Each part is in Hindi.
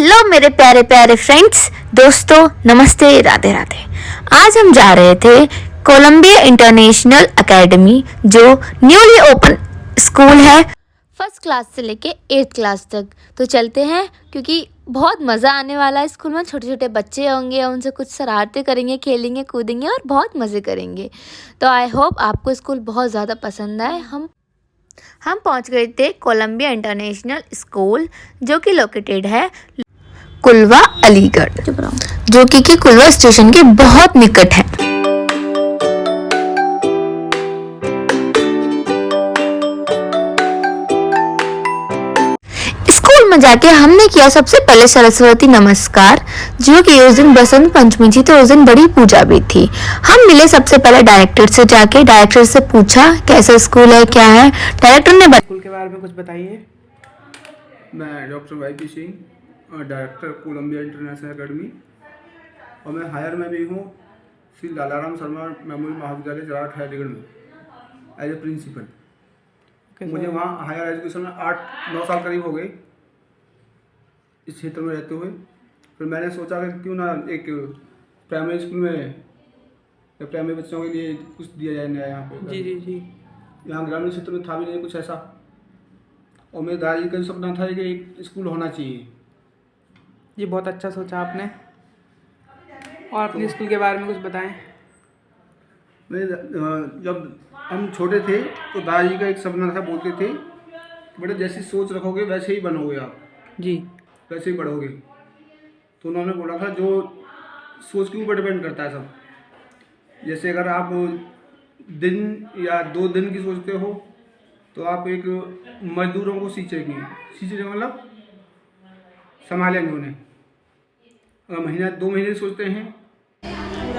हेलो मेरे प्यारे प्यारे फ्रेंड्स, दोस्तों, नमस्ते, राधे राधे। आज हम जा रहे थे कोलंबिया इंटरनेशनल एकेडमी, जो न्यूली ओपन स्कूल है, फर्स्ट क्लास से लेके 8th क्लास तक। तो चलते हैं, क्योंकि बहुत मज़ा आने वाला है। स्कूल में छोटे छोटे बच्चे होंगे, उनसे कुछ शरारतें करेंगे, खेलेंगे, कूदेंगे और बहुत मज़े करेंगे। तो आई होप आपको स्कूल बहुत ज़्यादा पसंद आए। हम पहुंच गए थे कोलंबिया इंटरनेशनल स्कूल, जो कि लोकेटेड है कुलवा, अलीगढ़, जो कि कुलवा स्टेशन के बहुत निकट है। स्कूल में जाके हमने किया सबसे पहले सरस्वती नमस्कार, जो कि उस दिन बसंत पंचमी थी, तो उस दिन बड़ी पूजा भी थी। हम मिले सबसे पहले डायरेक्टर से, जाके डायरेक्टर से पूछा कैसा स्कूल है, क्या है। डायरेक्टर ने स्कूल के बारे में कुछ बताइए। मैं doctor Y P. Singh, director Columbia international academy, और मैं हायर में भी हूँ श्री लालाराम शर्मा मेमोरियल महाविद्यालय जराट अलीगढ़ में एज ए प्रिंसिपल। मुझे वहाँ हायर एजुकेशन में 8-9 साल करीब हो गए इस क्षेत्र में रहते हुए। फिर मैंने सोचा कि क्यों ना एक प्राइमरी स्कूल में प्राइमरी बच्चों के लिए कुछ दिया जाए नया यहाँ पे। जी। यहाँ ग्रामीण क्षेत्र में था भी नहीं कुछ ऐसा, और मेरे दादाजी का सपना था कि एक स्कूल होना चाहिए। ये बहुत अच्छा सोचा आपने। और अपने स्कूल के बारे में कुछ बताएं। मैं जब हम छोटे थे तो दादाजी का एक सपना था, बोलते थे बेटा जैसी सोच रखोगे वैसे ही बनोगे आप, जी। वैसे ही बढ़ोगे। तो उन्होंने बोला था जो सोच के ऊपर डिपेंड करता है सब। जैसे अगर आप दिन या 2 दिन की सोचते हो तो आप एक मजदूरों को सींचेंगे मतलब संभालेंगे उन्हें। अगर महीना 2 महीने सोचते हैं।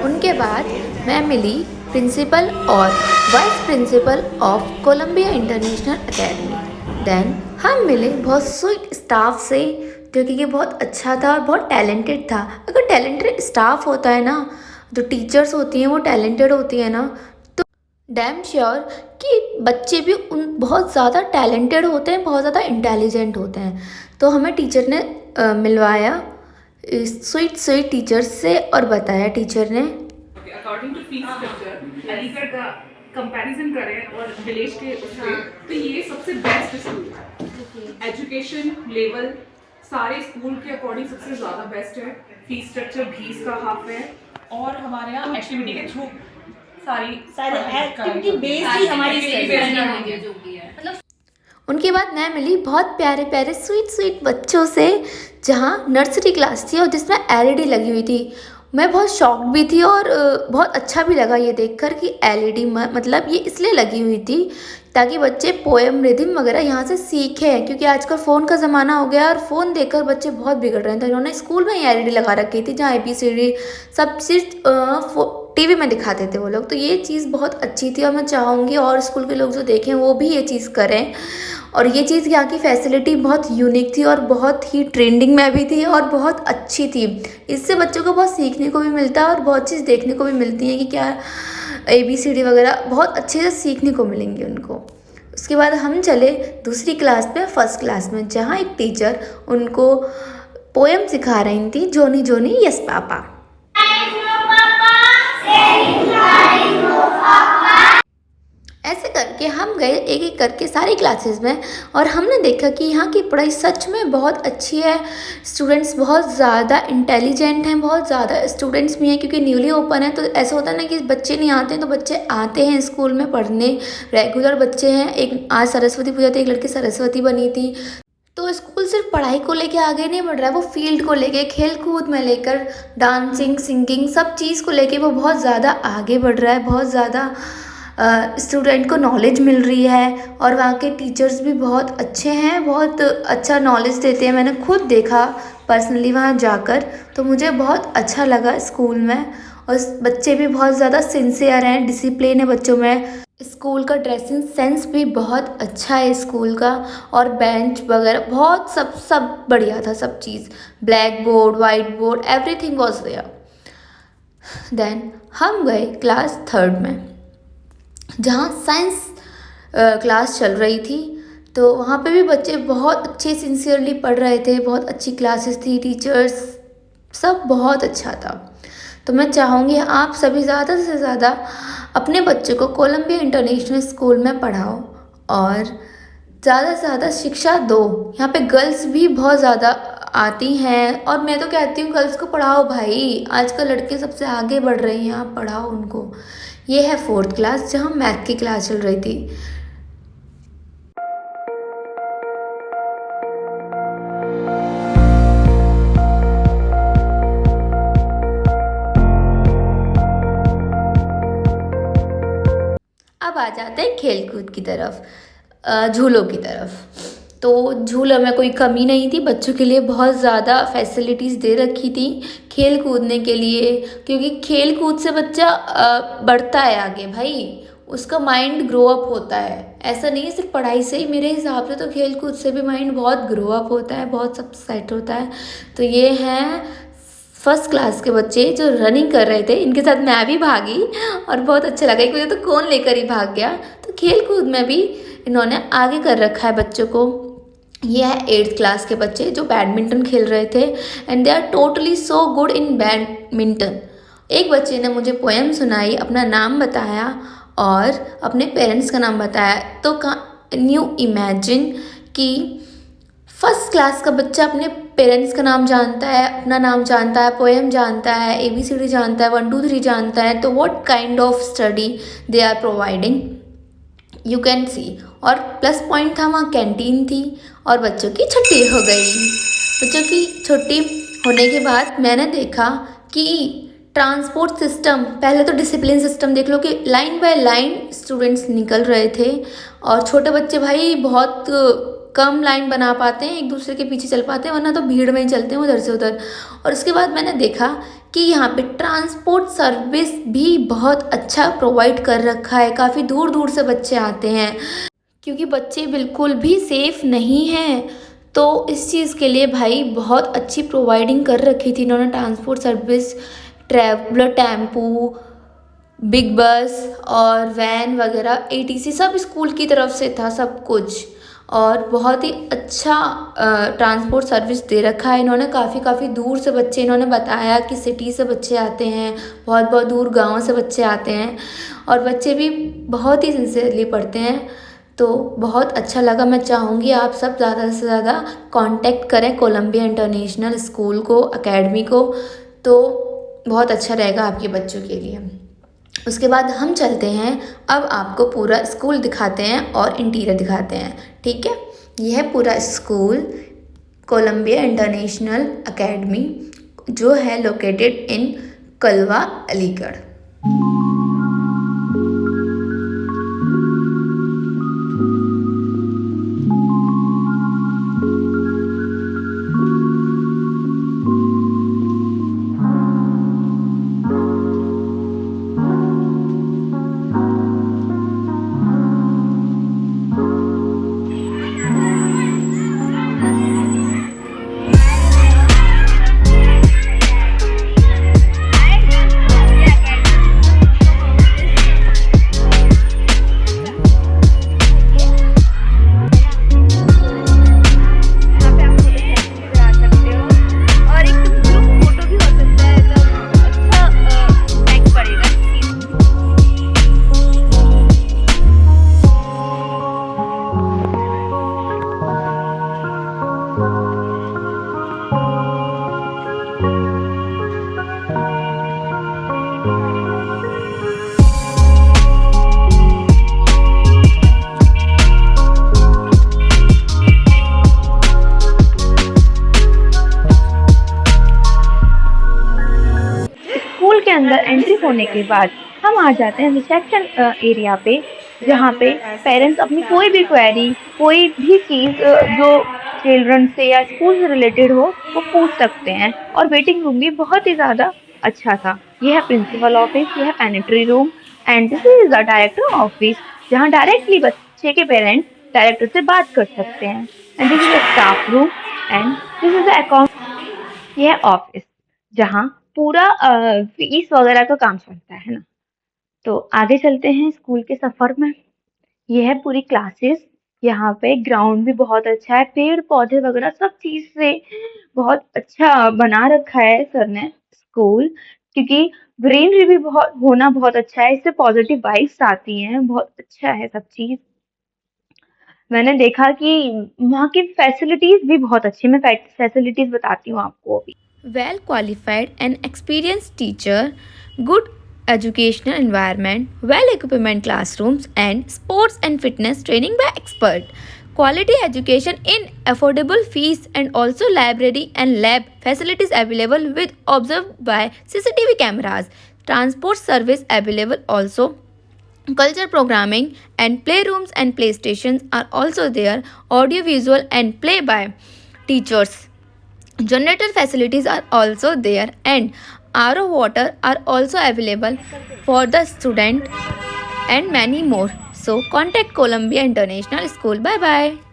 उनके बाद मैं मिली प्रिंसिपल और vice principal of Columbia international Academy. Then हम मिले बहुत स्वीट स्टाफ से, जो कि बहुत अच्छा था और बहुत टैलेंटेड था। अगर टैलेंटेड स्टाफ होता है ना, जो टीचर्स होती हैं वो टैलेंटेड होती है ना, तो डैम श्योर कि बच्चे भी उन बहुत ज़्यादा टैलेंटेड होते हैं, बहुत ज़्यादा इंटेलिजेंट होते हैं। तो हमें टीचर ने मिलवाया स्वीट टीचर से, और बताया टीचर ने according to fees structure Aligarh का कंपैरिजन करें और विलेज के उससे, तो ये सबसे बेस्ट स्कूल है। एजुकेशन लेवल सारे स्कूल के अकॉर्डिंग सबसे ज़्यादा बेस्ट है। फीस स्ट्रक्चर भी इसका हाफ है, और हमारे यहाँ एक्टिविटी के थ्रू सारी एक्टिविटी बेस्ड ही हमारी मतलब। उनके बाद मैं मिली बहुत प्यारे प्यारे स्वीट बच्चों से, जहाँ नर्सरी क्लास थी और जिसमें एलईडी लगी हुई थी। मैं बहुत शॉक्ड भी थी और बहुत अच्छा भी लगा ये देखकर कि एलईडी मतलब ये इसलिए लगी हुई थी ताकि बच्चे पोएम, रिदम वगैरह यहाँ से सीखें, क्योंकि आजकल फ़ोन का ज़माना हो गया और फ़ोन देखकर बच्चे बहुत बिगड़ रहे हैं। तो इन्होंने स्कूल में ही एलईडी लगा रखी थी, जहाँ ABCD सब सिर्फ टीवी में दिखाते थे वो लोग। तो ये चीज़ बहुत अच्छी थी, और मैं चाहूँगी और स्कूल के लोग जो देखें वो भी ये चीज़ करें। और ये चीज़ यहाँ की फैसिलिटी बहुत यूनिक थी और बहुत ही ट्रेंडिंग में भी थी और बहुत अच्छी थी। इससे बच्चों को बहुत सीखने को भी मिलता है और बहुत चीज़ देखने को भी मिलती है कि क्या ABCD वगैरह बहुत अच्छे से सीखने को मिलेंगे उनको। उसके बाद हम चले दूसरी क्लास में, फर्स्ट क्लास में, जहाँ एक टीचर उनको पोएम सिखा रही थी, जोनी जोनी यस पापा। ऐसे करके हम गए एक एक करके सारी क्लासेस में, और हमने देखा कि यहाँ की पढ़ाई सच में बहुत अच्छी है। स्टूडेंट्स बहुत ज़्यादा इंटेलिजेंट हैं, बहुत ज़्यादा स्टूडेंट्स भी हैं, क्योंकि न्यूली ओपन है। तो ऐसा होता है ना कि बच्चे नहीं आते हैं, तो बच्चे आते हैं स्कूल में पढ़ने, रेगुलर बच्चे हैं। एक आज सरस्वती पूजा थी, एक लड़की सरस्वती बनी थी। तो स्कूल सिर्फ पढ़ाई को लेके आगे नहीं बढ़ रहा है, वो फील्ड को लेके, खेल कूद में लेकर, डांसिंग, सिंगिंग, सब चीज़ को लेके वो बहुत ज़्यादा आगे बढ़ रहा है। बहुत ज़्यादा स्टूडेंट को नॉलेज मिल रही है, और वहाँ के टीचर्स भी बहुत अच्छे हैं, बहुत अच्छा नॉलेज देते हैं। मैंने खुद देखा पर्सनली वहाँ जाकर, तो मुझे बहुत अच्छा लगा स्कूल में। और बच्चे भी बहुत ज़्यादा सिंसियर हैं, डिसिप्लिन है बच्चों में। स्कूल का ड्रेसिंग सेंस भी बहुत अच्छा है स्कूल का, और बेंच वगैरह बहुत सब बढ़िया था, सब चीज़, black board, white board, everything was there. Then हम गए क्लास 3rd में, जहाँ साइंस क्लास चल रही थी। तो वहाँ पे भी बच्चे बहुत अच्छे सिंसियरली पढ़ रहे थे, बहुत अच्छी क्लासेस थी, टीचर्स सब बहुत अच्छा था। तो मैं चाहूँगी आप सभी ज़्यादा से ज़्यादा अपने बच्चे को कोलंबिया इंटरनेशनल स्कूल में पढ़ाओ और ज़्यादा से ज़्यादा शिक्षा दो। यहाँ पे गर्ल्स भी बहुत ज़्यादा आती हैं और मैं तो कहती हूँ गर्ल्स को पढ़ाओ भाई, आजकल लड़के सबसे आगे बढ़ रही हैं, आप पढ़ाओ उनको। ये है 4th क्लास जहाँ मैथ की क्लास चल रही थी। अब आ जाते हैं खेल कूद की तरफ, झूलों की तरफ। तो झूलों में कोई कमी नहीं थी, बच्चों के लिए बहुत ज़्यादा फैसिलिटीज़ दे रखी थी खेल कूदने के लिए, क्योंकि खेल कूद से बच्चा बढ़ता है आगे भाई, उसका माइंड ग्रो अप होता है। ऐसा नहीं है सिर्फ पढ़ाई से ही, मेरे हिसाब से तो खेल कूद से भी माइंड बहुत ग्रो अप होता है, बहुत सब सेट होता है। तो ये हैं 1st क्लास के बच्चे जो रनिंग कर रहे थे, इनके साथ मैं भी भागी और बहुत अच्छा लगा। एक मुझे तो कौन लेकर ही भाग गया। तो खेल कूद में भी इन्होंने आगे कर रखा है बच्चों को। ये है 8th क्लास के बच्चे जो बैडमिंटन खेल रहे थे and they are totally so good in badminton. एक बच्चे ने मुझे पोएम सुनाई, अपना नाम बताया और अपने पेरेंट्स का नाम बताया। तो कैन यू इमेजिन कि 1st क्लास का बच्चा अपने पेरेंट्स का नाम जानता है, अपना नाम जानता है, पोएम जानता है, ABCD जानता है, 1 2 3 जानता है। तो what kind of study they are providing, you can see. और प्लस पॉइंट था वहाँ कैंटीन थी और बच्चों की छुट्टी हो गई। बच्चों की छुट्टी होने के बाद मैंने देखा कि ट्रांसपोर्ट सिस्टम, पहले तो डिसिप्लिन सिस्टम देख लो कि लाइन बाय लाइन स्टूडेंट्स निकल रहे थे और छोटे बच्चे भाई बहुत कम लाइन बना पाते हैं, एक दूसरे के पीछे चल पाते हैं, वरना तो भीड़ में ही चलते हैं उधर से उधर। और उसके बाद मैंने देखा कि यहाँ पे ट्रांसपोर्ट सर्विस भी बहुत अच्छा प्रोवाइड कर रखा है। काफ़ी दूर दूर से बच्चे आते हैं क्योंकि बच्चे बिल्कुल भी सेफ़ नहीं हैं। तो इस चीज़ के लिए भाई बहुत अच्छी प्रोवाइडिंग कर रखी थी इन्होंने transport service, traveller tempo, big बस और वैन वगैरह ATC सब स्कूल की तरफ से था सब कुछ। और बहुत ही अच्छा ट्रांसपोर्ट सर्विस दे रखा है इन्होंने। काफ़ी दूर से बच्चे, इन्होंने बताया कि सिटी से बच्चे आते हैं, बहुत बहुत दूर गाँव से बच्चे आते हैं और बच्चे भी बहुत ही सिंसियरली पढ़ते हैं। तो बहुत अच्छा लगा। मैं चाहूँगी आप सब ज़्यादा से ज़्यादा कांटेक्ट करें कोलंबिया इंटरनेशनल स्कूल को, अकेडमी को, तो बहुत अच्छा रहेगा आपके बच्चों के लिए। उसके बाद हम चलते हैं, अब आपको पूरा स्कूल दिखाते हैं और इंटीरियर दिखाते हैं, ठीक है। यह है पूरा स्कूल, कोलंबिया इंटरनेशनल अकेडमी, जो है located in Kalwa, Aligarh. School के अंदर एंट्री होने के बाद हम आ जाते हैं रिसेप्शन एरिया पे, जहाँ पे पेरेंट्स अपनी कोई भी क्वेरी, कोई भी चीज़ जो चिल्ड्रन से या स्कूल से रिलेटेड हो वो पूछ सकते हैं। और वेटिंग रूम भी बहुत ही ज़्यादा अच्छा था। यह है प्रिंसिपल ऑफिस, यह है pantry room and this is the director office, जहाँ डायरेक्टली बच्चे के पेरेंट्स डायरेक्टर से बात कर सकते हैं। And this is the staff room and this is the account. यह ऑफिस जहाँ पूरा फीस वगैरह का काम चलता है ना। तो आगे चलते हैं स्कूल के सफ़र में। यह है पूरी क्लासेस यहाँ पे ग्राउंड भी बहुत अच्छा है, पेड़-पौधे वगैरह सब चीज़ से बहुत अच्छा बना रखा है सर ने स्कूल, क्योंकि ग्रीनरी भी बहुत अच्छा है, इससे पॉजिटिव वाइब्स आती हैं, बहुत अच्छा है सब चीज़। मैंने देखा कि वहाँ की फैसिलिटीज़ भी बहुत अच्छी हैं, मैं फैसिलिटीज़ बताती हूँ आपको अभी। Well qualified and experienced teacher, good educational environment, well equipment classrooms, and sports and fitness training by expert. Quality education in affordable fees and also library and lab facilities available with observed by CCTV cameras. Transport service available also. Culture programming and playrooms and playstations are also there. Audio visual and play by teachers. Generator facilities are also there and RO water are also available for the student and many more. So contact Columbia International School. Bye bye.